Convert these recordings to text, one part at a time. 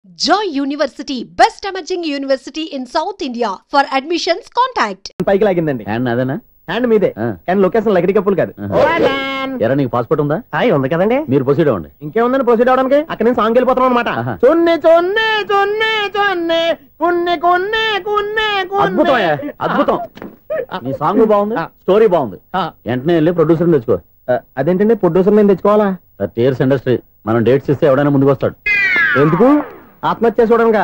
Joy University, best emerging university in South India. For admissions, contact. పైకి లాగిందండి. Hand అదేనా? Hand మీదే. కానీ location లగడి కప్పులు కాదు. ఎరా నీకు పాస్పోర్ట్ ఉందా? హాయ్ ఉంది కదండి. మీరు ప్రొసీడ్ అవ్వండి. ఇంకేముందని ప్రొసీడ్ అవడానికి అక్కడ నేను సాంగ్ వెళ్ళిపోతాం అనమాట. చొన్నే చొన్నే చొన్నే చొన్నే కున్నే కున్నే కున్నే అద్భుతం అద్భుతం. నీ సాంగ్ బాగుంది, స్టోరీ బాగుంది. వెంటనే వెళ్ళి ప్రొడ్యూసర్ తెచ్చుకో. అదేంటండి ప్రొడ్యూసర్ నేను తెచ్చుకోవాలా? 30 years ఇండస్ట్రీ. మనం డేట్స్ ఇస్తే ఎవడైనా ముందుకు వస్తాడు. ఎందుకు? ఆత్మహత్య చూడంగా.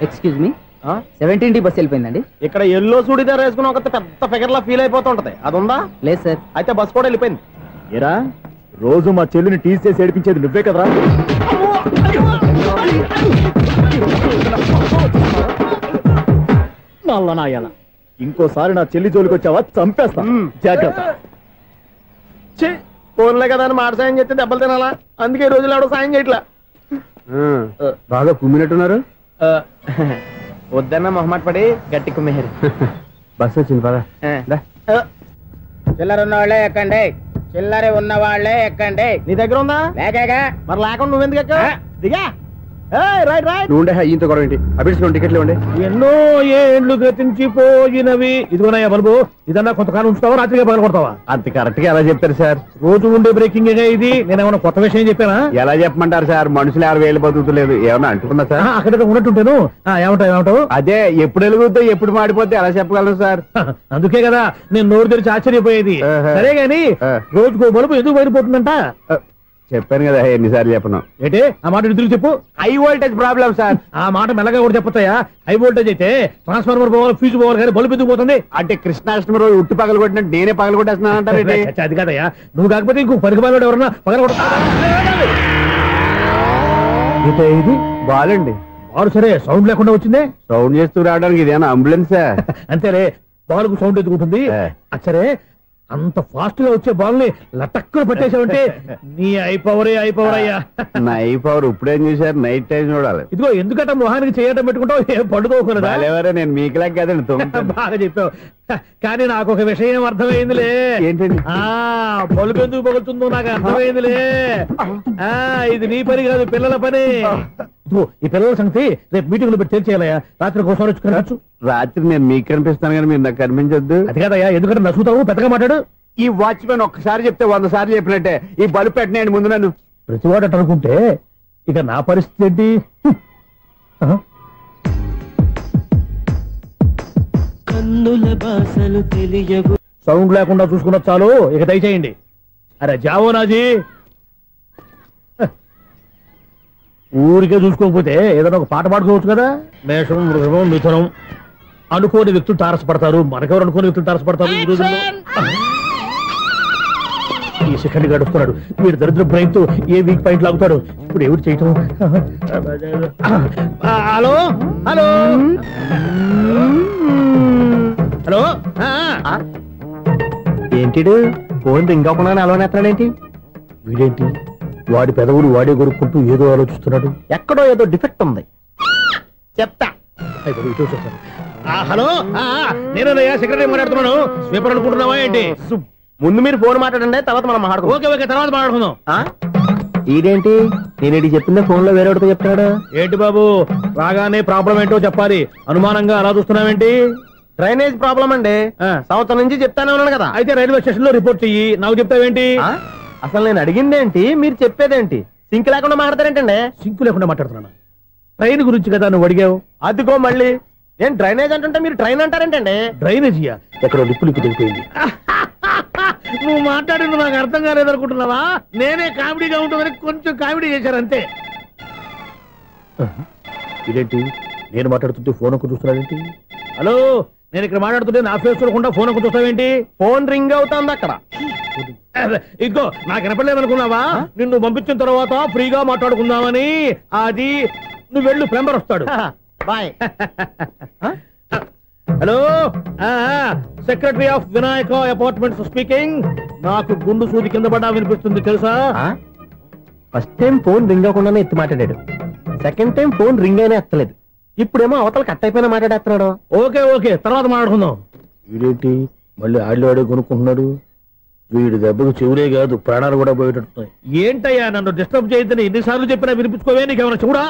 ఎక్స్క్యూజ్ మీ, 17D బస్ వెళ్ళిపోయిందండి. ఇక్కడ ఎల్లో చూడిదార్ వేసుకుని ఒక పెద్ద ఫిగర్ లా ఫీల్ అయిపోతుంటది, అది ఉందా? లేదు సార్. అయితే బస్ కూడా వెళ్ళిపోయింది. ఏరా రోజు మా చెల్లిని టీస్ చేసి ఏడిపించేది నువ్వే కదరా? నల్లనాయాల, ఇంకోసారి నా చెల్లి జోలికి వచ్చావా చంపేస్తా, జాగ్రత్త. ఫోన్లే కదా అని మాట సాయం చేస్తే దెబ్బలు తినాలా? అందుకే ఈ రోజులు ఎవడో సాయం చేయట్లా. బాగా కుమ్మినట్టున్నారు. వద్దన్న మొహమాట పడి గట్టి కుమ్మేరు. బస్ వచ్చింది పదా. చిల్లర ఉన్న వాళ్ళే ఎక్కండి, చిల్లర ఉన్న వాళ్ళే ఎక్కండి. నీ దగ్గర ఉందా? లేక మరి లేకుండా నువ్వెందుకు ఎక్క? దిగా. Right right. నువ్వు ఉండే ఈయంతో గొడవ ఏంటి? అభిడ్స్ టికెట్లు ఇవ్వండి. ఎన్నో ఏండ్లు గతించిపోయినవి. ఇదిగోనయ్యా బల్బు, ఇదన్నా కొంతకాలం ఉంచుతావా, రాత్రిగా పగల కొడతావా? అంత కరెక్ట్ గా ఎలా చెప్తారు సార్? రోజు ఉండే బ్రేకింగ్ ఇది. నేనేమన్నా కొత్త విషయం చెప్పానా? ఎలా చెప్పమంటారు సార్? మనుషులు 6 వేలు బతుకుతలేదు, ఏమన్నా అంటున్నా సార్? అక్కడ ఉన్నట్టుంటేను. ఏమంటావు? అదే ఎప్పుడు వెలుగుతో ఎప్పుడు మాడిపోతే ఎలా చెప్పగలను సార్? అందుకే కదా నేను నోరు తెరిచి ఆశ్చర్యపోయేది. సరే గాని రోజుకో బల్బు ఎందుకు బయటపోతుందంట? చెప్పాను కదా ఎన్నిసార్లు చెప్పను. ఏంటి ఆ మాట ఇద్దరు చెప్పు. High voltage problem sir. ఆ మాట మెల్లగా కూడా చెప్పొచ్చాయా? హై వోల్టేజ్ అయితే ట్రాన్స్ఫార్మర్ పోవాలి, ఫ్యూజ్ పోవాలి, కానీ బల్బు ఎందుకు పోతుంది? అంటే కృష్ణాష్టమి రోజు ఉట్టి పగలు కొట్టినట్టు నేనే పగలు కొట్టేస్తున్నాను అంటారు. అది కాదయ్యా, నువ్వు కాకపోతే ఇంకో పనికి బాగా ఎవరన్నా పగల కొడతా. ఇది బాలండి. బాలు సరే సౌండ్ లేకుండా వచ్చిందే. సౌండ్ చేస్తూ రావడానికి ఇదేనా అంబులెన్సా? అంతేలే, బాలుకు సౌండ్ ఎదుగుతుంది. సరే అంత ఫాస్ట్ గా వచ్చే బాల్ ని లటక్కులు పట్టేసావంటే నీ ఐపవర్ అయ్యా. నా ఐపవర్ ఇప్పుడేం చూసారు? నైట్ టైం చూడాలి. ఇదిగో ఎందుకంటే మొహానికి చేయటం పెట్టుకుంటావు, ఏం పండుకోకూడదా? నేను మీకులా కదండి. బాగా చెప్పావు. కానీ నాకు ఒక విషయం అర్థమైందిలే. ఏంటండి? బల్బు ఎందుకు పగులుతుందో నాకు అర్థమైందిలే. ఇది నీ పని కాదు, పిల్లల పని. ఈ పిల్లల సంగతి రేపు మీటింగ్ లో పెట్టి తెలిసేయాలయ్యా. రాత్రి ఒకసారి వచ్చి కనవచ్చు. రాత్రి నేను మీకు కనిపిస్తాను కానీ మీరు నాకు కనిపించొద్దు. అది కాదయ్యా, ఎందుకంటే నచ్చుతావు, పెద్దగా మాట్లాడు. ఈ వాచ్మెన్ ఒక్కసారి చెప్తే 100 సార్లు చెప్పినట్టే. ఈ బల్బు పెట్టినాయండి ముందు నన్ను. ప్రతివాడట అనుకుంటే ఇక నా పరిస్థితి ఏంటి? సౌండ్ లేకుండా చూసుకున్న చాలు, ఇక దయచేయండి. అరే జావో నాజీ, ఊరికే చూసుకోకపోతే ఏదైనా ఒక పాట పాడుకోవచ్చు కదా. మేషం, వృషభం, మిథునం అనుకోని వ్యక్తులు తారసపడతారు. మనకెవరు అనుకోని వ్యక్తులు తారసపడతారు ఈ రోజుల్లో. ఈ సెకండ్ గడుపుతున్నాడు వీడు దరిద్ర బ్రెయిన్ తో. ఏ వీక్ పాయింట్ లాగుతాడు ఇప్పుడు? ఎవరు చేయటం? Hello hello hello. ఏంటిడు ఫోన్ రింగ్ అవ్వకుండా అలవనేస్తాడేంటి? వీడేంటి వాడి పెదవులు వాడే కొరుక్కుంటూ ఏదో ఆలోచిస్తున్నాడు. ఎక్కడో ఏదో డిఫెక్ట్ ఉంది, చెప్తా. హలో, నేనయ్యా సెక్రటరీ మాట్లాడుతున్నాను. స్వీపర్ అనుకుంటున్నావా ఏంటి? ముందు మీరు ఫోన్ మాట్లాడండి, తర్వాత మనం మాట్లాడుకుందాం. ఓకే ఓకే, తర్వాత మాట్లాడుకుందాం. ఇదేంటి నేను చెప్పిందే ఫోన్ లో వేరే ఒకటి చెప్తాడు. ఏంటి బాబు, రాగానే ప్రాబ్లం ఏంటో చెప్పాలి. అనుమానంగా అలా చూస్తున్నావేంటి? డ్రైనేజ్ ప్రాబ్లం అండి. సంవత్సరం నుంచి చెప్తానే ఉన్నాను కదా. అయితే రైల్వే స్టేషన్ లో రిపోర్ట్ చెయ్యి. నాకు చెప్తావేంటి? అసలు నేను అడిగిందేంటి, మీరు చెప్పేదేంటి? సింక్ లేకుండా మాట్లాడతారేంటండి? సింక్ లేకుండా మాట్లాడుతున్నాను. ట్రైన్ గురించి కదా నువ్వు అడిగావు. అదిగో మళ్ళీ నేను డ్రైనేజ్ అంటుంటే మీరు ట్రైన్ అంటారేంటండి? డ్రైనేజీయా? ఎక్కడో లిప్పు తెగిపోయింది. నువ్వు మాట్లాడింది నాకు అర్థం కాలేదనుకుంటున్నావా? నేనే కామెడీగా ఉంటుందని కొంచెం కామెడీ చేశారు అంతే. ఇదేంటి నేను మాట్లాడుతుంటే ఫోన్ ఒక్క చూస్తున్నావేంటి? హలో, నేను ఇక్కడ మాట్లాడుతుంటే నా ఫేస్ చూడకుండా ఫోన్ ఒక్క చూస్తావేంటి? ఫోన్ రింగ్ అవుతుంది అక్కడ. ఇదిగో నాకు వినపడలేదు అనుకున్నావా? నిన్ను పంపించిన తర్వాత ఫ్రీగా మాట్లాడుకుందామని. అది నువ్వు వెళ్ళు, ప్లంబర్ వస్తాడు. Bye. Hello, secretary of Vinayaka apartments speaking. నాకు గుండు సూది కింద పడ్డా వినిపిస్తుంది తెలుసా? ఫస్ట్ టైం ఫోన్ రింగ్ అవ్వకుండానే ఎత్తి మాట్లాడాడు. సెకండ్ టైం ఫోన్ రింగ్ అయినా ఎత్తలేదు. ఇప్పుడేమో అవతల కట్ అయిపోయినా మాట్లాడేస్తున్నాడు. ఓకే ఓకే, తర్వాత మాట్లాడుకుందాం. ఇదేంటి మళ్ళీ ఆడిలో ఆడే కొనుక్కుంటున్నాడు? వీడి దెబ్బకు చెవులే కాదు ప్రాణాలు కూడా పోయేటట్టున్నాయి. ఏంటయ్యా నన్ను డిస్టర్బ్ చేయొద్దని ఎన్నిసార్లు చెప్పినా వినిపించుకోవే, నీకేమైనా చూడా?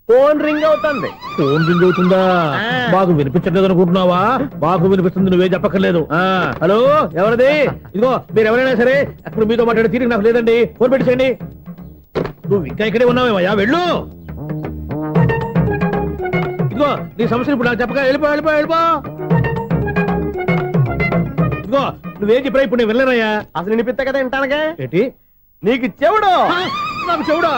ఫోన్ రింగ్ అవుతుంది. ఫోన్ రింగ్ అవుతుందా? మాకు వినిపించట్లేదు అనుకుంటున్నావా? మాకు వినిపిస్తుంది, నువ్వే చెప్పక్కర్లేదు. హలో, ఎవరిది? ఇదిగో మీరు ఎవరైనా సరే అప్పుడు మీతో మాట్లాడే తీరిక నాకు లేదండి, ఫోన్ పెట్టేసేయండి. నువ్వు ఇంకా ఇక్కడే ఉన్నావేమయ్యా, వెళ్ళు. ఇదిగో నీ సమస్యలు ఇప్పుడు నాకు చెప్పక వెళ్ళిపో వెళ్ళిపో వెళ్ళిపో. ఇదిగో నువ్వేం చెప్పరా ఇప్పుడు నేను వెళ్ళానయ్యా. అసలు వినిపిస్తా కదా వింటానగా. ఏంటి నీకు చెవుడు? నాకు చెవుడా?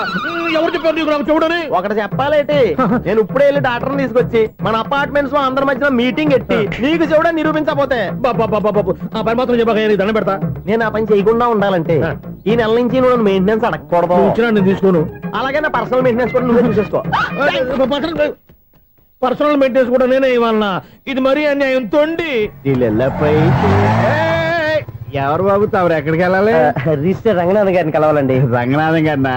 ఎవరు చెప్పారు నీకు నాకు చెవుడని? ఒకటి చెప్పాలేటి, నేను ఇప్పుడే వెళ్ళి డాక్టర్ని తీసుకొచ్చి మన అపార్ట్మెంట్స్ లో అందరి మధ్యన మీటింగ్ ఎట్టి నీకు చెవుడా నిరూపించకపోతే ఆ పని మాత్రం చెప్పక దండం పెడతా. నేను ఆ పని చేయకుండా ఉండాలంటే ఈ నెల నుంచి నువ్వు మెయింటెనెన్స్ అడగకూడదు. ఇచ్చినా నేను తీసుకోను. అలాగే నా పర్సనల్ మెయింటెనెన్స్ కూడా నువ్వే చూసేసుకో. పర్సనల్ మెయింటెనెన్స్ కూడా నేనే ఇవ్వాలన్నా? ఇది మరీ అన్యాయం తోండి. ఎవరు బాబు తమరు ఎక్కడికి వెళ్ళాలి? రిజిస్టర్ రంగనాథన్ గారిని కలవాలండి. రంగనాథం గారినా?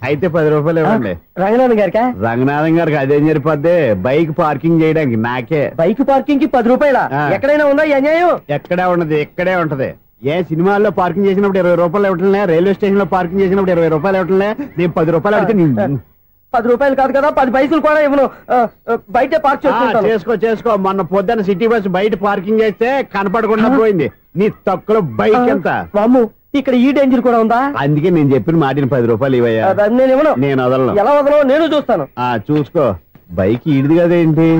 అయితే 10 రూపాయలు ఇవ్వండి. రంగనాథన్ గారికా? రంగనాథం గారికి అదేం సరిపోద్ది, బైక్ పార్కింగ్ చేయడానికి నాకే. బైక్ పార్కింగ్ కి 10 రూపాయల? ఎక్కడైనా ఉందా ఈ అన్యాయం? ఎక్కడే ఉండదు, ఇక్కడే ఉంటది. ఏ సినిమాల్లో పార్కింగ్ చేసినప్పుడు 20 రూపాయలు ఇవ్వట్లే, రైల్వే స్టేషన్ లో పార్కింగ్ చేసినప్పుడు 20 రూపాయలు ఇవ్వట్లే, నేను 10 రూపాయలు అడిగితే 10 రూపాయలు కాదు కదా, 10 పైసలు కూడా ఇవ్వను. బయట పార్క్ చేసుకో. మొన్న పొద్దున్న సిటీ బస్ బయట పార్కింగ్ చేస్తే కనపడకుండా పోయింది. నీ తక్కువ బైక్ ఎంత? వామ్ము, ఇక్కడ ఈ డేంజర్ కూడా ఉందా? అందుకే నేను చెప్పిన మాటిని 10 రూపాయలు ఇవ్వయ్యా. నేను ఇవ్వను. నేను వదలను. ఎలా వదలను? నేను చూస్తాను. చూసుకో. బైక్ ఈడిది కదేంటి?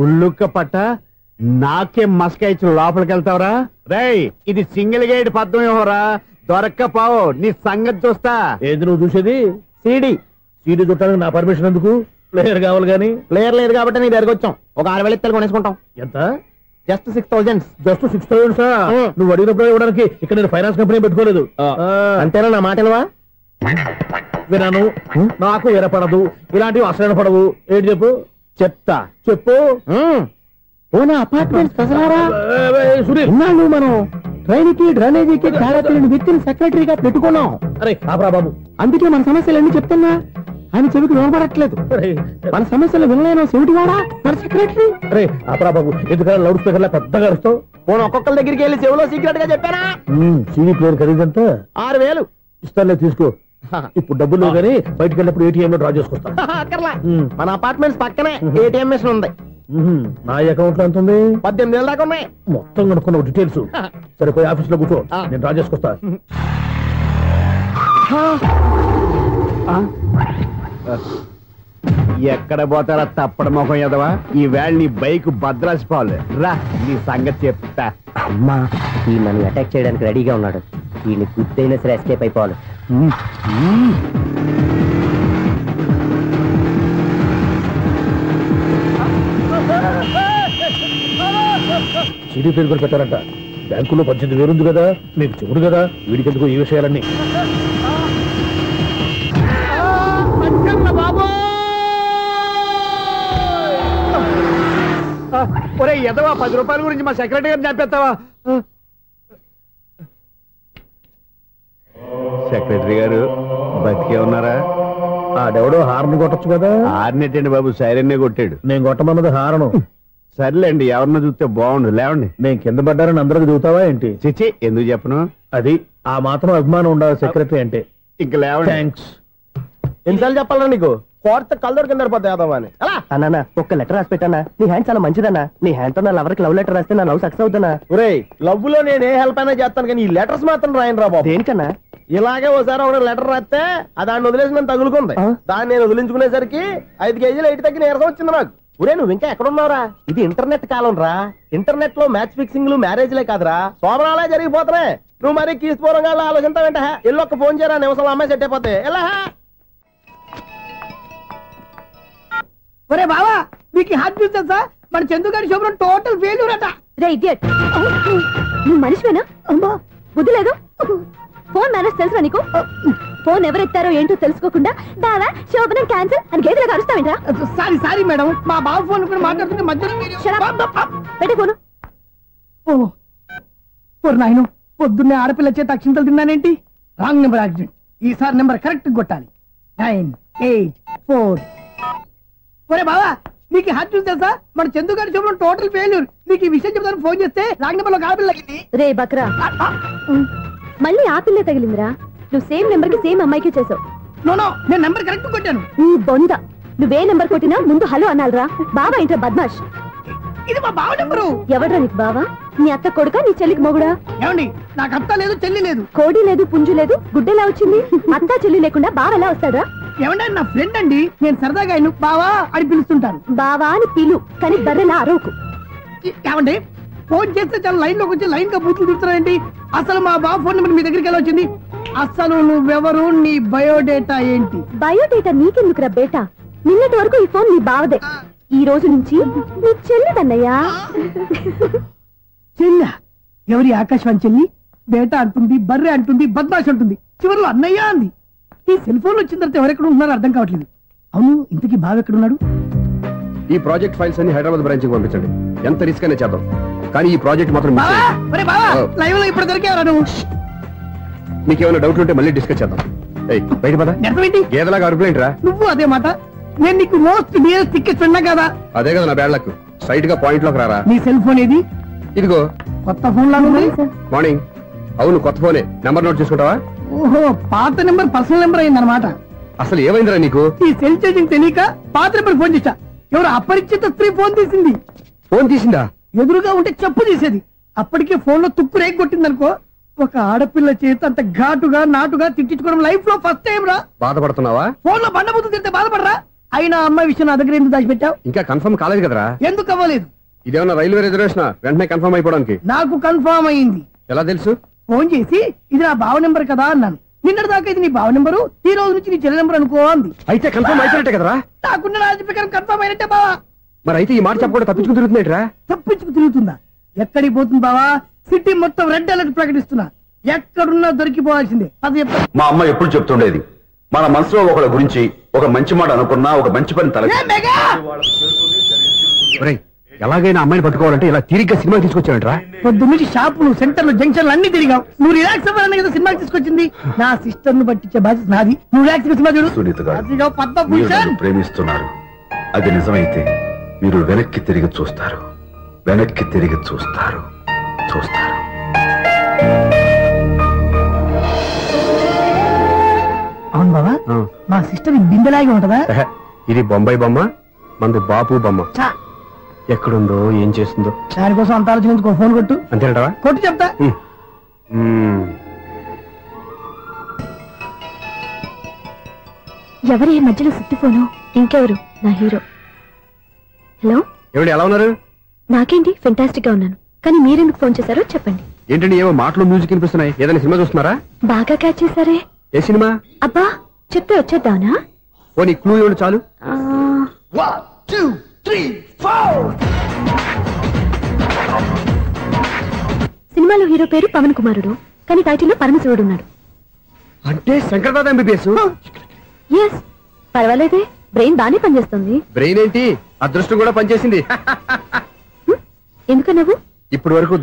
ఉల్లుక్క పట్ట నాకే మస్క ఇచ్చిన లోపలికి వెళ్తావరా? రేయ్, ఇది సింగిల్ గేట్ పద్మం ఇవ్వరా, దొరక్కపోవు నీ సంగతి చూస్తా. ఏది నువ్వు చూసేది? సీడీ చుట్టానికి నా పర్మిషన్ ఎందుకు? ప్లేయర్ కావాలి గానీ. ప్లేయర్ లేదు కాబట్టి నీ దగ్గరకు వచ్చాం. ఒక 6,000 ఇత్తలు కొనేసుకుంటాం. ఎంత? జస్ట్ 6,000. జస్ట్ 6,000? నువ్వు అడిగినప్పుడు ఇవ్వడానికి ఇక్కడ నేను ఫైనాన్స్ కంపెనీ పెట్టుకోలేదు. అంతేనా? నా మాటలువా? విన్నాను, నాకు ఎరపడదు, ఇలాంటివి అసలు పడవు. ఏంటి చెప్పు? చెప్తా. చెప్పు. అపార్ట్మెంట్స్ సునీల్, మనం ట్రైన్కి డ్రైనేజీకి తేడా తెలియని వ్యక్తిని సెక్రటరీగా పెట్టుకున్నాం. అరే ఆపరా బాబు, అందుకే మన సమస్యలన్నీ చెప్తున్నా. ఆయన చెవికి వినపడట్లేదు. మన సమస్యలు వినలేను చెవిటి వాడా మన సెక్రటరీ. అరే ఆపరా బాబు, ఎందుకంటే లౌడ్ స్పీకర్ లా పెద్దగా అరుస్తావు. పోను ఒక్కొక్కరి దగ్గరికి వెళ్ళి చెవిలో సీక్రెట్ గా చెప్పానా? సీడీ ప్లేయర్ ఖరీదంతా 6,000 ఇస్తానులే, తీసుకో. ఇప్పుడు డబ్బులు కానీ బయటకు వెళ్ళినప్పుడు ఏటీఎం లో డ్రా చేసుకొస్తా. మన అపార్ట్మెంట్స్ పక్కనే ఏటీఎం మిషన్ ఉంది. నా అకౌంట్ లో ఎంత ఉంది? 18,000 దాకా ఉన్నాయి. మొత్తం కనుక్కున్న డీటెయిల్స్. సరిపోయి ఆఫీస్ లో కూర్చో, నేను డ్రా చేసుకొస్తా. ఎక్కడ పోతారా తప్పడ మొహం ఎదవా? ఈ వేళ నీ బైక్ భద్రాసిపోవాలి. రా, నీ సంగతి చెప్తా. అమ్మా, ఈ నన్ను అటాక్ చేయడానికి రెడీగా ఉన్నాడు. ఈయన గుర్తైనా సరే ఎస్కేప్ అయిపోవాలి. సీడీ ప్లేయర్ కూడా పెట్టారంట. బ్యాంకులో 18,000 ఉంది కదా, మీకు చెవుడు కదా, వీడికెందుకు ఈ విషయాలన్నీ? ఒరే ఎదవా, 10 రూపాయల గురించి మా సెక్రటరీ గారిని చంపేస్తావా? సెక్రటరీ గారు బతికే ఉన్నారా? ఆడెవడో హార్న్ కొట్టచ్చు కదా. హార్నెట్టండి బాబు, సైరన్నే కొట్టాడు. నేను కొట్టమన్నది హారను. సర్లేండి, ఎవరినో చూస్తే బాగుండు. లేవండి. నేను కింద పడ్డారని అందరికి చూతావా ఏంటి? చిచ్చి, ఎందుకు చెప్పను? అది ఆ మాత్రం అభిమానం ఉండాలి సెక్రటరీ అంటే. ఇంక లేవండి. థ్యాంక్స్. ఎన్నిసార్లు చెప్పాలరా నీకు? కోర్త కళ్ళోడు కింద పోతావా అని. అన్నా ఒక్క లెటర్ రాసి పెట్టానా? నీ హ్యాండ్ చాలా మంచిదన్నా. నీ హ్యాండ్ తో నా లవర్కి లవ్ లెటర్ రాస్తే నా లవ్ సక్సెస్ అవుతానా? ఒరే, లవ్ లో నేను ఏ హెల్ప్ అయినా చేస్తాను, కానీ ఈ లెటర్స్ మాత్రం రాయను రా బాబు. దేనికన్నా? ఇలాగే ఓసారి ఒక లెటర్ రాస్తే దాన్ని వదిలేసి నేను తగులుకుంది. దాన్ని నేను వదిలించుకునేసరికి 5 కేజీలు 8 తగ్గి నీరసం వచ్చింది నాకు. ఒరే, నువ్వు ఇంకా ఎక్కడున్నావురా? ఇది ఇంటర్నెట్ కాలం రా. ఇంటర్నెట్ లో మ్యాచ్ ఫిక్సింగ్లు మ్యారేజ్లే కాదురా, సోమరాలే జరిగిపోతున్నాయి. నువ్వు మరి కీస్పూరంగా ఆలోచించావంట. ఎల్లొక్క ఫోన్ చేయరా, నిమిషాలు అమ్మాయి సెట్ అయిపోతే. ఎలా? ఒరే బావా, మీకు హార్ట్ చూస్తా సార్, మన చందుగారి శుభ్రం టోటల్ ఫెయిల్యూర్ అట. నువ్వు మనిషివేనా? బుద్ధి లేదు. ఫోన్ మేనేజ్ తెలుసా నీకు? ఫోన్ ఎవరెత్తారో ఏంటో తెలుసుకోకుండా బావా శోభనం క్యాన్సిల్ అని గేదెలకు అరుస్తావేంట్రా? సారీ మేడం, మా బావ ఫోన్ కూడా మాట్లాడుతుంటే మధ్యలో పెట్టే ఫోను. ఓ నాయను, పొద్దున్నే ఆడపిల్ల చేత అక్షింతలు తిన్నానేంటి? Wrong number accident. ఈసారి నెంబర్ కరెక్ట్ కొట్టాలి. 984. ఒరే బావా నీకు హార్ట్ చూసి తెలుసా? మన చందు గారి చూపడం టోటల్ ఫెయిల్యూర్. నీకు ఈ విషయం చెప్తాను ఫోన్ చేస్తే రాంగ్ నెంబర్ లో ఆపిల్ తగ్గింది. రే బక్రా, మళ్ళీ ఆపిల్లే తగిలిందిరా. నువ్వు సేమ్ నెంబర్ కి సేమ్ అమ్మాయికి చేసావు. నో నేను నెంబర్ కరెక్ట్ కొట్టాను. నీ బొంద, నువ్వే నెంబర్ కొట్టినా ముందు హలో అనాలిరా. బావా ఏంట్రా బద్మాష్? ఇది మా బావ నెంబరు. ఎవడ్రా నీకు బావా? నీ అత్త కొడుక, నీ చెల్లికి మొగుడా? ఏమండి నాకు అత్త లేదు చెల్లి లేదు. కోడి లేదు పుంజు లేదు, గుడ్డెలా వచ్చింది? అత్త చెల్లి లేకుండా బావ ఎలా వస్తాడా? ఏమండి నా ఫ్రెండ్ అండి, నేను సరదాగా ఆయన బావా అని పిలుస్తుంటాను. బావా అని పిలు, కానీ బర్రెలా అరవకు. ఏమండి ఫోన్ చేస్తే చాలా లైన్ లోకి వచ్చి లైన్ గా బూతులు తిడుతున్నాయండి. అసలు మా బావ ఫోన్ నెంబర్ మీ దగ్గరికి ఎలా వచ్చింది? అసలు నువ్వెవరు, నీ బయోడేటా ఏంటి? బయోడేటా నీకెందుకురా బేటా? నిన్నటి వరకు ఈ ఫోన్ నీ బావదే, ఈ రోజు నుంచి నీ చెల్లిదన్నయ్యా. చెల్లి ఎవరి? ఆకాశవాణి చెల్లి. బేటా అంటుంది, బర్రె అంటుంది, బద్మాష్ అంటుంది, చివరిలో అన్నయ్య అంది. ఈ సెల్ ఫోన్ వచ్చిన తర్వాత ఎవరెక్కడ ఉన్నారో అర్థం కావట్లేదు. అవును ఇంతకీ బావ ఎక్కడున్నాడు? ఈ ప్రాజెక్ట్ ఫైల్స్ అన్ని హైదరాబాద్ బ్రాంచ్ కి పంపించండి. ఎంత రిస్క్ అయినా చేద్దాం, కానీ ఈ ప్రాజెక్ట్ మాత్రం లైవ్ లో ఇప్పుడు దొరికేవరా నువ్వు? నీకేమైనా డౌట్ ఉంటే మళ్ళీ డిస్కస్ చేద్దాం. బయట పద. గేదలాగా అరుపులేంట్రా? నువ్వు అదే మాట. నేను నీకు మోస్ట్ డియరెస్ట్ టికెట్ ఫ్రెండ్ కదా. అదే కదా నా బ్యాడ్ లక్. స్ట్రైట్ గా పాయింట్ లోకి రారా. నీ సెల్ ఫోన్ ఏది? ఇదిగో కొత్త ఫోన్ లాగా ఉంది. మార్నింగ్. అవును కొత్త ఫోనే. నెంబర్ నోట్ చేసుకుంటావా? ఓహో పాత నెంబర్ పర్సనల్ నెంబర్ అయిందన్నమాట. అసలు ఏమైందిరా నీకు? ఈ సెల్ చేసింగ్ తెలియక పాత నెంబర్ ఫోన్ చేశా. ఎవరు అపరిచిత స్త్రీ ఫోన్ తీసింది. ఫోన్ తీసిందా? ఎదురుగా ఉంటే చెప్పు తీసేది. అప్పటికే ఫోన్ లో తుక్కు రేగి కొట్టిందనుకో. ఒక ఆడపిల్ల చేత అంత ఘాటుగా నాటుగా తిట్టించుకోవడం లైఫ్ లో ఫస్ట్ టైం రా. బాధపడుతున్నావా? ఫోన్ లో బండబుద్ధి తింటే బాధపడరా? అయినా అమ్మాయి విషయం నా దగ్గర ఎందుకు దాచిపెట్టావు? ఇంకా కన్ఫర్మ్ కాలేదు కదరా. ఎందుకు అవ్వలేదు? ఇదేమన్నా రైల్వే రిజర్వేషన్? వెంటనే కన్ఫర్మ్ అయిపోవడానికి. నాకు కన్ఫర్మ్ అయింది. ఎలా తెలుసు? ఫోన్ చేసి ఇది నా బావ నెంబర్ కదా అన్నాను. నిన్నటి దాకా ఇది నీ బావ నెంబరు, ఈ రోజు నుంచి నీ చెల్లి నెంబర్ అనుకో అంది. అయితే కన్ఫర్మ్ అయిపోయినట్టే కదరా? నాకున్న రాజు ప్రకారం కన్ఫర్మ్ అయినట్టే బావా. మరి అయితే ఈ మాట చెప్పకుండా తప్పించుకు తిరుగుతున్నట్రా? తప్పించుకు తిరుగుతుందా? ఎక్కడికి పోతుంది బావా? సిటీ మొత్తం రెడ్ అలర్ట్ ప్రకటిస్తున్నా. ఎక్కడున్నా దొరికిపోవాల్సిందే. అది చెప్తా. మా అమ్మ ఎప్పుడు చెప్తుండేది, మన మనసులో ఒకళ్ళ గురించి ఒక మంచి మాట అనుకున్నా ఒక మంచి పని తల. ఎలాగైనా అమ్మాయిని పట్టుకోవాలంటే ఇలా తిరిగ్గా సినిమా తీసుకొచ్చాడంట్రా. పొద్దు నుంచి షాపులు, సెంటర్లు, జంక్షన్లు అన్ని తిరిగావు. నువ్వు రిలాక్స్ అవ్వాలని కదా సినిమాకి తీసుకొచ్చింది. నా సిస్టర్ ను పట్టించే బాధ్యత నాది. నువ్వు రిలాక్స్ సినిమా చూడు. సునీత గారు, అదిగో పద్మ మీరు భూషణ్. నన్ను ప్రేమిస్తున్నారు. అది నిజమైతే మీరు వెనక్కి తిరిగి చూస్తారు, వెనక్కి తిరిగి చూస్తారు. అవును బాబా, మా సిస్టర్ బిందెలాగే ఉంటదా? ఇది బొంబాయి బొమ్మ, మంది బాపు బొమ్మ. చా, ఎక్కడుందో ఏం చేస్తుందో దానికోసం అంత ఆలోచించుకో. ఫోన్ కొట్టు. అంతేనంటావా? కొట్టు చెప్తా. ఎవరు ఈ మధ్యలో సుత్తి ఫోను? ఇంకెవరు? నా హీరో. హలో ఏమిటి ఎలా ఉన్నారు? నాకేంటి ఫెంటాస్టిక్ గా ఉన్నాను, కానీ మీరెందుకు ఫోన్ చేశారో చెప్పండి. ఏంటండి ఏమో మాటలు మ్యూజిక్ వినిపిస్తున్నాయి. ఏదైనా సినిమా చూస్తున్నారా? బాగా క్యాచ్ చేశారే. ఏ సినిమా? అబ్బా చెప్తే వచ్చేద్దానా? ఓ నీ క్లూ ఇవ్వండి చాలు. సినిమాలో హీరో పేరు పవన్ కుమారుడు, కానీ టైటిల్లో పరమశివుడు ఉన్నాడు. అంటే శంకర్దాద ఎంబీబీఎస్. ఎస్, పర్వాలేదే, బ్రెయిన్ బానే పనిచేస్తుంది. బ్రెయిన్ ఏంటి, అదృష్టం కూడా పనిచేసింది. ఎందుకన్నావు? ఇప్పటి వరకు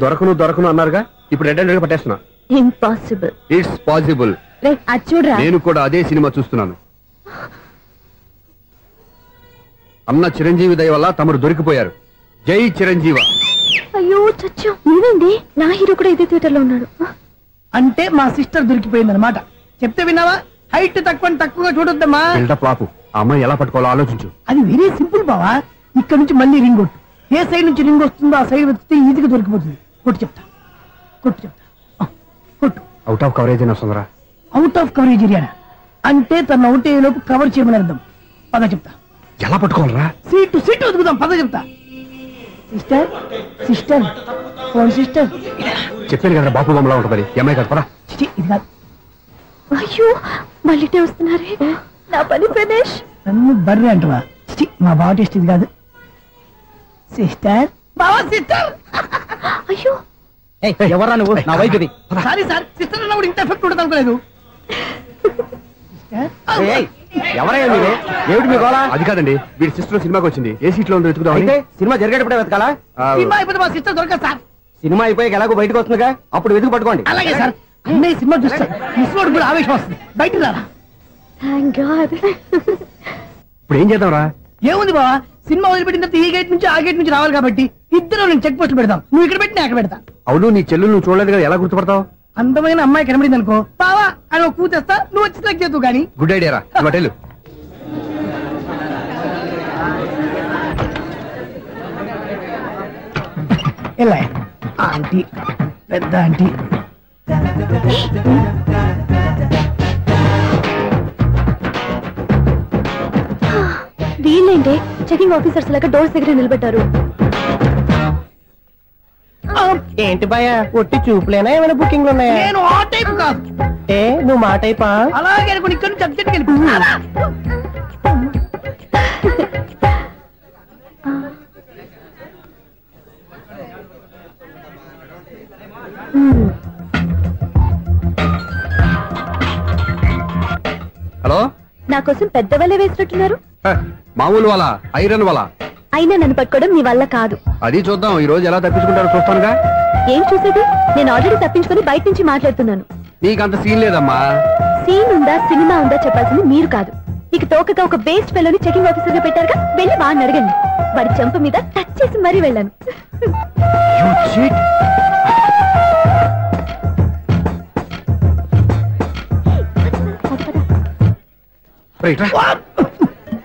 దొరకను అన్నారుగా, ఇప్పుడు రెడ్ హ్యాండెడ్ గా పట్టేస్తున్నా. ఇంపాసిబుల్. It's possible. అది చూడరా. నేను కూడా అదే సినిమా చూస్తున్నాను. అన్న చిరంజీవి దయ వల్ల తమరు దొరికిపోయారు. జై చిరంజీవ. అయ్యో చచ్చు, నీవేంటి? నా హీరో కూడా ఇదే థియేటర్ లో ఉన్నాడు. అంటే మా సిస్టర్ దొరికిపోయింది అనమాట. చెప్తే విన్నావా? హైట్ తక్కువగా చూడొద్దమ్మా. బిల్డప్ లాపు. ఆ అమ్మాయి ఎలా పట్టుకోవాలో ఆలోచించు. అది వెరీ సింపుల్ బావా. ఇక్కడ నుంచి మళ్ళీ రింగ్ కొట్టు. ఏ సైడ్ నుంచి రింగ్ వస్తుందో ఆ సైడ్ వస్తే ఈజీగా దొరికిపోతుంది. కొట్టు చెప్తా. కొట్టు. అవుట్ ఆఫ్ కవరేజ్ అయినా వస్తుందిరా. అవుట్ ఆఫ్ కవరేజ్ ఏరియా అంటే తన అవుట్ అయ్యే లోపు కవర్ చేయమని అర్థం. పద చెప్తా. ఎలా పట్టుకోవాలరా? సీటు వదుకుదాం. పద చెప్తా. Sister phone sister. చెప్పాను కదా బాపు బొమ్మలా ఉంటుంది. అమ్మాయి కదా పరా. ఇది కాదు. అయ్యో మళ్ళీ వస్తున్నారే. నా పని ఫినిష్. నన్ను బర్రె అంటవా? మా బావ టేస్ట్ ఇది కాదు. సిస్టర్ బావా సిస్టర్. అయ్యో ఎవరా నువ్వు? నా వైపు ఇది. సారీ సార్, సిస్టర్ అన్నప్పుడు ఇంత ఎఫెక్ట్ ఉండదు అనుకోలేదు. ఎవరైనా మీరే? ఏమిటి మీ గోళ? అది కాదండి, వీడి సిస్టర్ సినిమాకి వచ్చింది. ఏ సీట్ లో ఉందో వెతుకుదాం. అయితే సినిమా జరిగేటప్పుడే వెతకాలా? సినిమా అయిపోతే మా సిస్టర్ దొరకదు సార్. సినిమా అయిపోయాక ఎలాగో బయటకు వస్తుందిగా, అప్పుడు వెతుకు పట్టుకోండి. అలాగే సార్. అన్నయ్య సినిమా చూస్తా మిస్వాడు కూడా ఆవేశం వస్తుంది బయట రారా. ఇప్పుడు ఏం చేద్దాంరా? ఏముంది బావా, సినిమా వదిలిపెట్టిన తర్వాత ఈ గేట్ నుంచి ఆ గేట్ నుంచి రావాలి కాబట్టి ఇద్దరు నేను చెక్ పోస్ట్ పెడతాం. నువ్వు ఇక్కడ పెట్టి నేను అక్కడ పెడతా. అవును, నీ చెల్లు నువ్వు చూడలేదు కదా, ఎలా గుర్తుపడతావు? అందమైన అమ్మాయి కనబడింది అనుకో, బావా అని ఒక కూతేస్తా, నువ్వు వచ్చి సెలెక్ట్ చేద్దు కానీ. గుడ్ ఐడియా రా, హోటల్. ఎలా ఆంటీ పెద్ద ఆంటీ వీళ్ళేంటి చెకింగ్ ఆఫీసర్స్ లాగా డోర్స్ దగ్గర నిలబెట్టారు. ఏంటి భయ ఒట్టి చూపులేనా ఏమైనా బుకింగ్లు ఉన్నాయా? నేను ఆ టైప్ కాదు. ఏ నువ్వు మా టైపా? అలాగే అనుకుని ఇక్కడ నుంచి అర్జెంట్కి వెళ్ళిపోతున్నా. హలో, నా కోసం పెద్ద వలే వేసినట్టున్నారు. మామూలు వాళ్ళ ఐరన్ వాళ్ళ. అయినా నన్ను పట్టుకోవడం మీ వల్ల కాదు. అది చూద్దాం, ఈ రోజు ఎలా తప్పించుకుంటారో చూస్తానుగా. ఏం చూసేది? నేను ఆల్రెడీ తప్పించుకొని బయట నుంచి మాట్లాడుతున్నాను. నీకంత సీన్ లేదమ్మా. సీన్ ఉందా సినిమా ఉందా చెప్పాల్సింది మీరు కాదు. మీకు తోకగా ఒక బేస్ట్ ఫెలోని చెకింగ్ ఆఫీసర్ గా పెట్టారుగా, వెళ్ళి వాడిని అడగండి. వాడి చెంప మీద టచ్ చేసి మరీ వెళ్ళాను.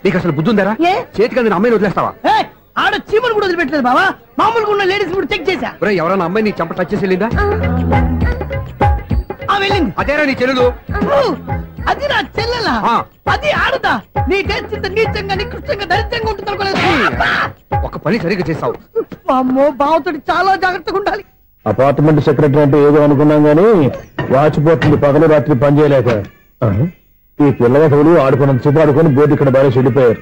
నీకు అసలు బుద్ధి ఉందారా? చేతికి అందిన అమ్మాయిని వదిలేస్తావా? ఆడ చీమలు కూడా వదిలిపెట్టలేదు బావా, మామూలుగా ఉన్న లేడీస్ కూడా చెక్ చేశా. ఎవరైనా అమ్మాయి నీ చెంప టచ్ చేసి వెళ్ళిందా? వెళ్ళింది. అదేరా నీ చెల్లెలు? అది నా చెల్లెలా? అది ఆడదా? నీ టేస్ట్ ఇంత నీచంగా నికృష్టంగా దరిద్రంగా ఉంటుంది అనుకోలేదు. ఒక పని సరిగ్గా చేస్తావు. అమ్మో, బావతోటి చాలా జాగ్రత్తగా ఉండాలి. అపార్ట్మెంట్ సెక్రటరీ అంటే ఏదో అనుకున్నాం గానీ వాచిపోతుంది పగలు రాత్రి పని చేయలేక. ఈ పిల్లగతులు ఆడుకున్నంతసేపు ఆడుకొని బోర్డు ఇక్కడ బాగా చెడిపోయారు.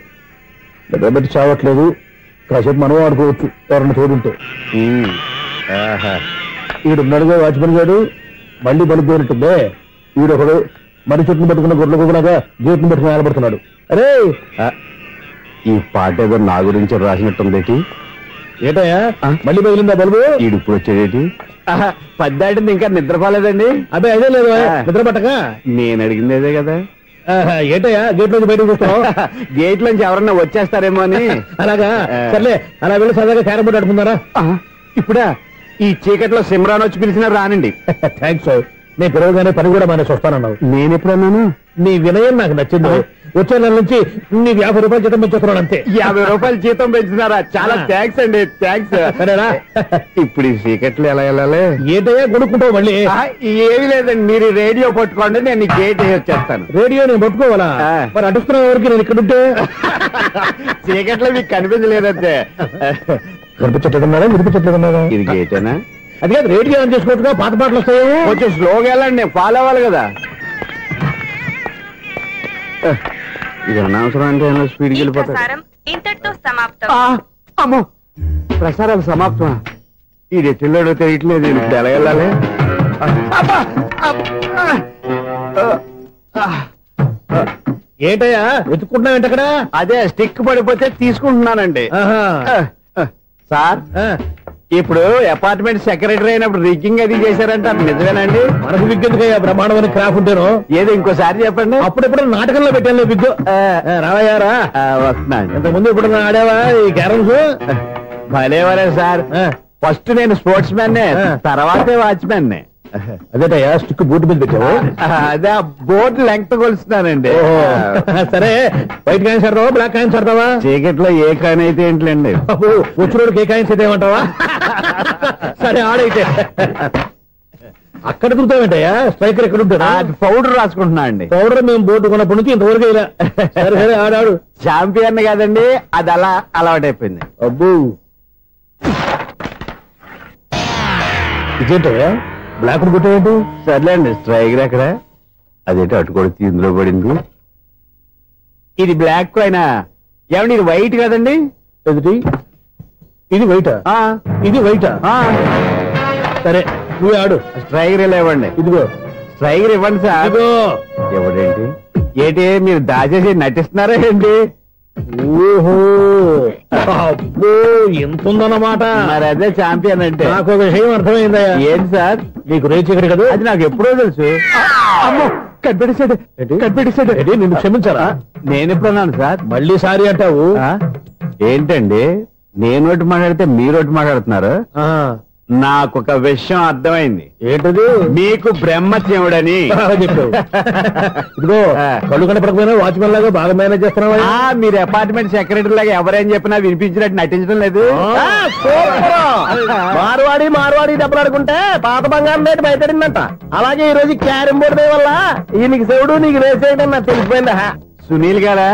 నిద్రబెట్టి చావట్లేదు, కాసేపు మనం ఆడుకోవచ్చు ఎవరన్నా తోడుంటే. ఈడున్నాడుగా వాచ్మెన్ గారు, మళ్ళీ బలి పోయినట్టుందే. ఈడొకడు మరి చెట్టును పట్టుకున్న గొడ్ల కులాగా గేట్ను పట్టుకుని నిలబడుతున్నాడు. అరే, ఈ పాట ఏదో నా గురించి రాసినట్టుంది. ఏటయ్యా మళ్ళీ బదిలిందా బల్బు? ఈడు ఇప్పుడు వచ్చేదేటి? పద్దాటింది ఇంకా నిద్రపోలేదండి. అదే అదే లేదు నిద్ర పట్టక. నేను అడిగింది అదే కదా. ఏటయ్యా గేట్ నుంచి బయటకు చూస్తున్నావు? గేట్ నుంచి ఎవరన్నా వచ్చేస్తారేమో అని. అలాగా, సర్లే అలా వెళ్ళి సరదాగా క్యారం బోర్డు ఆడుకున్నారా? ఇప్పుడా ఈ చీకట్లో సిమ్రాన్ వచ్చి పిలిచినా రానండి. థ్యాంక్స్. నేను పిలవగానే పని కూడా మానేసి వస్తానన్నావు. నేను ఎప్పుడన్నాను? నీ వినయం నాకు నచ్చింది. వచ్చే నెల నుంచి నీకు 50 రూపాయలు జీతం పెంచుతున్నాను అంతే. 50 రూపాయలు జీతం పెంచుతున్నారా? చాలా థ్యాంక్స్ అండి, థ్యాంక్స్. సరేనా? ఇప్పుడు ఈ చీకట్లు ఎలా వెళ్ళాలి? ఏంటయ్యా కొనుక్కుంటావు మళ్ళీ? ఏమి లేదండి, మీరు రేడియో పట్టుకోండి, నేను గేట్ వచ్చేస్తాను. రేడియో నేను పట్టుకోవాలా? మరి అడుస్తున్న వరకు నేను ఇక్కడ ఉంటే చీకట్లో మీకు కనిపించలేదంటే. కనిపించట్లేదన్నారా వినిపించట్లేదన్నారా? ఇది గేటేనా? అది కాదు, రేడియో ఆన్ చేసుకోవచ్చుగా, పాత పాటలు వస్తాయేమో. కొంచెం స్లోగా వెళ్ళండి, నేను ఫాలో అవ్వాలి కదా. ఇది అనవసరం అంటే స్పీడ్కి వెళ్ళిపోతారు. అమ్మో, ప్రసారాలు సమాప్తమా? ఇది ఎట్టిల్లాడో తెలియట్లేదు, నేను ఇప్పుడు ఎలా వెళ్ళాలి? ఏంటయ్యా వెతుక్కుంటున్నావు ఏంటక్కడ? అదే స్టిక్ పడిపోతే తీసుకుంటున్నానండి. సార్, ఇప్పుడు అపార్ట్మెంట్ సెక్రటరీ అయినప్పుడు రిగ్గింగ్ అది చేశారంటే అది నిజమేనండి? మనకు విగ్గెందుకయ్యా, బ్రహ్మాండమైన క్రాఫ్ ఉంటాను. ఏదో ఇంకోసారి చెప్పండి. అప్పుడెప్పుడు నాటకంలో పెట్టాను విగ్గు. రావయ్యారా? వస్తున్నాను. ఇంతకుముందు ఇప్పుడు ఆడావా ఈ క్యారమ్స్? భలేవరే సార్, ఫస్ట్ నేను స్పోర్ట్స్ మ్యాన్, తర్వాతే వాచ్మెన్. అదేటయ్యా స్టిక్ బోర్డు మీద పెట్టావు? అదే ఆ బోర్డు లెంగ్త్ కొలుస్తున్నానండి. సరే, వైట్ కాయిన్స్ ఆడతావా బ్లాక్ కాయిన్స్ ఆడతావా? చీకట్లో ఏ కాయిన్ అయితే ఏంటండి, వచ్చినోడికి ఏ కాయిన్స్ అయితే ఏమంటావా? సరే ఆడైతే. అక్కడ దిగుతావేంటయ్యా? స్ట్రైకర్ ఎక్కడ ఉంటాడా? పౌడర్ రాసుకుంటున్నా అండి. పౌడర్ మేము బోర్డు కొన్నప్పటి నుంచి ఇంతవరకు ఇలా. సరే సరే ఆడాడు. ఛాంపియన్ కాదండి, అది అలా అలవాటైపోయింది. అబ్బు, ఇదేంటయ్యా బ్లాక్ కొట్టేంటి? సర్లేండి, స్ట్రైకర్ ఎక్కడ? అదేంటి అటుకొడితే ఇందులో పడింది. ఇది బ్లాక్ కాయినా? ఏమండి ఇది వైట్ కదండి? ఎదుటి ఇది వైటా? ఇది వైటా? సరే నువ్వు ఆడు. స్ట్రైకర్ ఇలా ఇవ్వండి. ఇదిగో స్ట్రైకర్ ఇవ్వండి సార్. ఇదిగో. ఎవడేంటి ఏంటి మీరు దాచేసి నటిస్తున్నారా ఏంటి? ఓహో అబ్బో ఎంత ఉందన్నమాట. మరి అదే ఛాంపియన్ అంటే. నాకు ఒక విషయం అర్థమైందా? ఏంటి సార్? నీకు రేచీకటి కదా? అది నాకు ఎప్పుడో తెలుసు. అమ్మో కనిపెట్టేశాడు. నిన్ను క్షమించారా? నేను ఎప్పుడన్నాను సార్? మళ్ళీ సారీ అంటావు? ఏంటండి నేను ఒకటి మాట్లాడితే మీరు ఒకటి మాట్లాడుతున్నారు? నాకు ఒక విషయం అర్థమైంది. ఏంటది? మీకు బ్రహ్మత్యముడని చెప్పావు. ఇదిగో కళ్ళు కనపడకపోయినా వాచ్మెన్ లాగా బాగా మేనేజ్ చేస్తున్నావా? మీరు అపార్ట్మెంట్ సెక్రటరీ లాగా ఎవరేం చెప్పినా వినిపించినట్టు నటించడం లేదు. మార్వాడి దెబ్బలాడుకుంటే పాత బంగారం రేటు బయటడిందంట. అలాగే ఈ రోజు క్యారం బోర్డు వల్ల ఈయనకి శివుడు నీకు రేసేయడం నాకు తెలిసిపోయిందా? సునీల్ గారా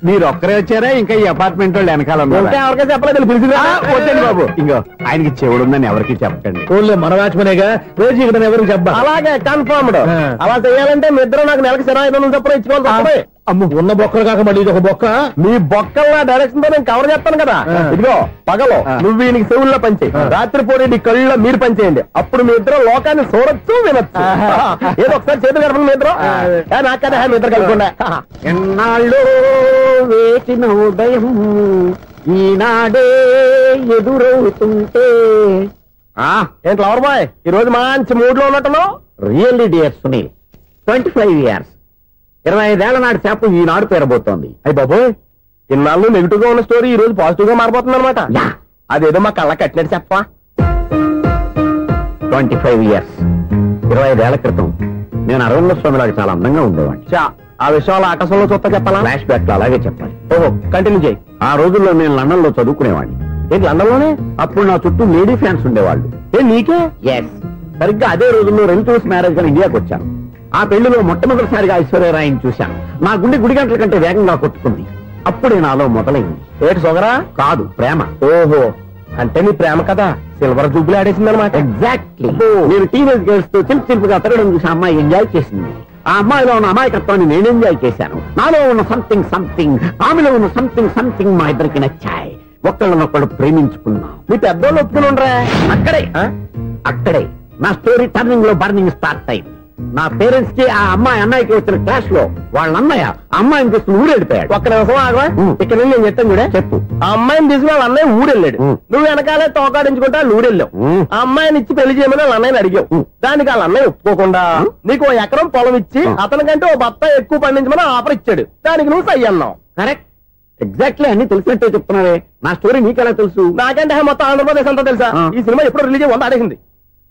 మీరు ఒక్కరే వచ్చారా? ఇంకా ఈ అపార్ట్మెంట్ వాళ్ళు వెనకాల ఎవరికైనా చెప్పలేదు, పిలిచిందా? వద్దండి బాబు, ఇంకో ఆయనకి చెవుడుందని ఎవరికి చెప్పకండి. ఓన్లీ మన వాచ్మెనేగా రేచీకటి ఎవరికి చెప్పా? అలాగే కన్ఫర్మ్డ్. అలా చేయాలంటే మీ ఇద్దరు నాకు నెలకి 25,000 చొప్పున ఇచ్చుకోవాలి. అమ్మ ఉన్న బొక్కలు కాక మళ్ళీ ఇది ఒక బొక్క. మీ బొక్కల డైరెక్షన్ తో నేను కవర్ చేస్తాను కదా. ఇదిగో పగలో నువ్వు ఈయనకి చెవుల్లో పనిచేయి, రాత్రిపూట నీ కళ్ళలో మీరు పనిచేయండి. అప్పుడు మీ ఇద్దరు లోకాన్ని చూడొచ్చు వినొచ్చు. ఏదో ఒకసారి చేతులు గడపండి మీ ఇద్దరు. నాకు కదా మీ ఇద్దరు కలుపుకుండా. ఎన్నాళ్ళు వేసిన ఉదయం ఈనాడే ఎదురవుతుంటే. ఏంటి లవర్ బాయ్ ఈ రోజు మంచి మూడ్ లో ఉన్నట్టున్నావు? రియల్లీ డియర్ సునీల్, 25 years 25 ఏళ్ల నాటి చేప ఈనాడు పేరబోతోంది. అయ్యి బాబోయ్, ఇన్నాళ్ళు నెగిటివ్ గా ఉన్న స్టోరీ ఈ రోజు పాజిటివ్ గా మారిపోతుంది అనమాట. అదేదో మా కళ్ళ కట్టినట్టు చెప్పా. 25 years 25 ఏళ్ల క్రితం నేను అరవింద స్వామి లాగా చాలా అందంగా ఉండేవాడిని. ఆ విషయాలు ఆకాశంలో చూస్తా చెప్పాలా? ఫ్లాష్ బ్యాక్ లో అలాగే చెప్పాలి. ఓహో, కంటిన్యూ చేయి. ఆ రోజుల్లో నేను లండన్ లో చదువుకునేవాడిని. ఏంటి లండన్ లోనే? అప్పుడు నా చుట్టూ లేడీ ఫ్యాన్స్ ఉండేవాళ్ళు. నీకే? ఎస్, సరిగ్గా అదే రోజుల్లో రిలేటివ్స్ మ్యారేజ్ గా ఇండియాకి వచ్చాను. ఆ పెళ్లిలో మొట్టమొదటిసారిగా ఐశ్వర్యరాయని చూశాను. నా గుండె గుడి గంటల కంటే వేగంగా కొట్టుకుంది. అప్పుడే నాలో మొదలైంది. ఏటి సొగరా? కాదు, ప్రేమ. ఓహో, అంటే నీ ప్రేమ కదా సిల్వర్ జూబ్లీ ఆడేసింది అనమాట. ఎగ్జాక్ట్లీ. నేను టీనేజ్ గర్ల్స్ తో చిలుపుగా తిరగడం చూసి అమ్మాయి ఎంజాయ్ చేసింది. ఆ అమ్మాయిలో ఉన్న అమాయకత్వాన్ని నేను ఎంజాయ్ చేశాను. నాలో ఉన్న సంథింగ్ ఆమెలో ఉన్న సంథింగ్ మా ఇద్దరికి నచ్చాయి. ఒక్కళ్ళనొక్కడు ప్రేమించుకున్నాం. నీ పెద్దోళ్ళు ఒప్పుకుని ఉండరా? అక్కడే నా స్టోరీ టర్నింగ్ లో బర్నింగ్ స్టార్ట్ అయింది. నా పేరెంట్స్ కి ఆ అమ్మాయి అన్నయ్యకి వచ్చిన క్లాష్ లో వాళ్ళ అన్నయ్య అమ్మాయిని తీసుకుని ఊరెళ్ళిపోయాడు. ఒక్క నిమిషం ఆగవా? ఇక్కడ నుంచి నేను చెప్తాను కూడా చెప్పు. ఆ అమ్మాయిని తీసుకుని వాళ్ళ అన్నయ్య ఊరెళ్ళాడు. నువ్వు వెనకాలే తోకాడించుకుంటా ఊరెళ్ళావు. ఆ అమ్మాయిని ఇచ్చి పెళ్లి చేయమని వాళ్ళ అన్నయ్యని అడిగావు. దానికి వాళ్ళ అన్నయ్య ఒప్పుకోకుండా నీకు 1 ఎకరం పొలం ఇచ్చి అతనికంటే 1 బత్తా ఎక్కువ పండించమని ఆఫర్ ఇచ్చాడు. దానికి నువ్వు సై అన్నావు. కరెక్ట్, ఎగ్జాక్ట్లీ అన్ని తెలిసినట్టే చెప్తున్నావే. నా స్టోరీ నీకెలా తెలుసు? నాకంటే మొత్తం ఆంధ్రప్రదేశ్ అంతా తెలుసా? ఈ సినిమా ఎప్పుడు రిలీజ్ 100 ఆడేసింది.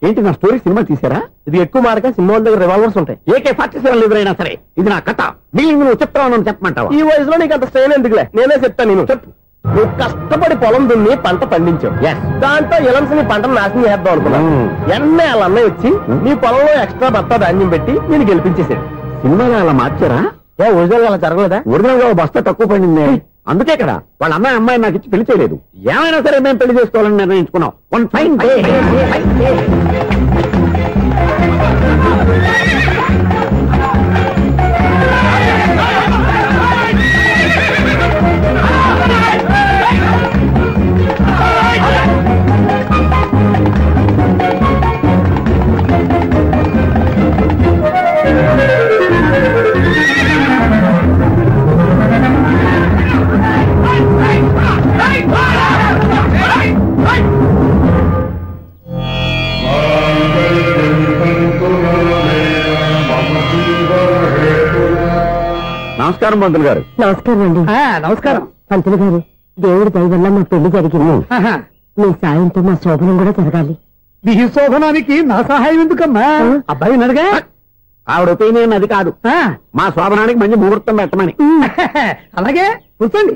ఏంటి నా స్టోరీ సినిమా తీసారా? ఇది ఎక్కువ మార్గా సినిమా దగ్గర రివాల్వర్స్ ఉంటాయి. AK-47 ఎదురైనా సరే ఇది నా కథ. బిల్డింగ్ నువ్వు చెప్తావు చెప్పమంటావా? ఈ వయసులో నీకు అంత స్ట్రెయిన్ ఎందుకులే, నేనే చెప్తాను. నేను చెప్పు. నువ్వు కష్టపడి పొలం దున్ని పంట పండించావు. దాంతో ఇలంస్ నీ పంటను నాశనం చేద్దాం అనుకున్నావు. ఎన్నే వాళ్ళ అన్నయ్య వచ్చి నీ పొలంలో ఎక్స్ట్రా బత్తా ధాన్యం పెట్టి నేను గెలిపించేసాడు. సినిమాలో అలా మార్చారా? ఒరిజినల్ అలా జరగలేదా? ఒరిజినల్ గా బస్తా తక్కువ పడింది. అందుకే కదా వాళ్ళ అమ్మాయి నాకు ఇచ్చి పెళ్లి చేయలేదు. ఏమైనా సరే మేము పెళ్లి చేసుకోవాలని నిర్ణయించుకున్నాం. One fine day. నమస్కారం పంతులు గారు. నమస్కారం అండి. నమస్కారం పంతులు గారు. దేవుడి దయ వల్ల మా పెళ్లి జరిగింది. మీ సాయంతో మా శోభనం కూడా జరగాలి. మీ శోభనానికి నా సహాయం ఎందుకమ్మా? అబ్బాయి ఉన్నాడుగా. ఆవిడ ఒపీనియన్ అది కాదు. మా శోభనానికి మంచి ముహూర్తం పెట్టమని. అలాగే కూర్చోండి.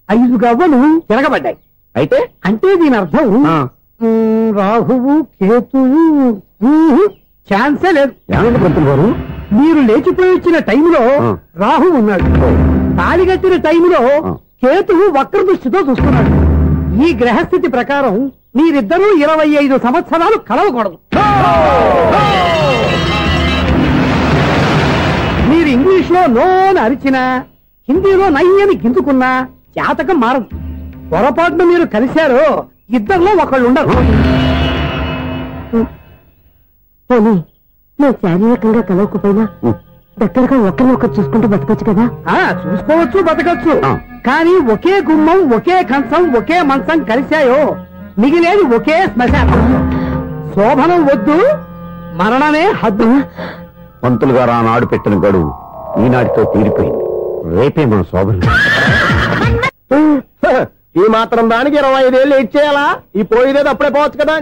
5 గవ్వలు తిరగబడ్డాయి. అయితే అంటే దీని అర్థం రాహువు కేతువు ఛాన్సే లేదు. ఏమండి పంతులు గారు, మీరు లేచిపోయి వచ్చిన టైంలో రాహు ఉన్నాడు. తాళిగట్టిన టైంలో కేతువు వక్ర దృష్టితో చూస్తున్నాడు. ఈ గ్రహస్థితి ప్రకారం మీరిద్దరూ 25 సంవత్సరాలు కలవకూడదు. మీరు ఇంగ్లీష్ లో నోని అరిచినా, హిందీలో నయ్యని గింజుకున్నా జాతకం మారదు. పొరపాటును మీరు కలిశారో ఇద్దరిలో ఒకళ్ళు ఉండరు. నువ్వు శారీరకంగా కలవకపోయినా దగ్గరగా ఒకరినొకరు చూసుకుంటూ బతకొచ్చు కదా. చూసుకోవచ్చు, బతకచ్చు. ఆ. కానీ ఒకే గుమ్మం, ఒకే కంచం, ఒకే మంచం కలిశాయో మిగిలేది ఒకే శ్మశానం. శోభనం వద్దు, మరణమే హద్దు. పంతులు గారు ఆనాడు పెట్టిన గడువు ఈనాటితో తీరిపోయింది. రేపే మన శోభనం. ఈ మాత్రం దానికి 25 ఏళ్ళు ఇచ్చేయాలా? ఈ పోయిదేది అప్పుడే పోవచ్చు కదా.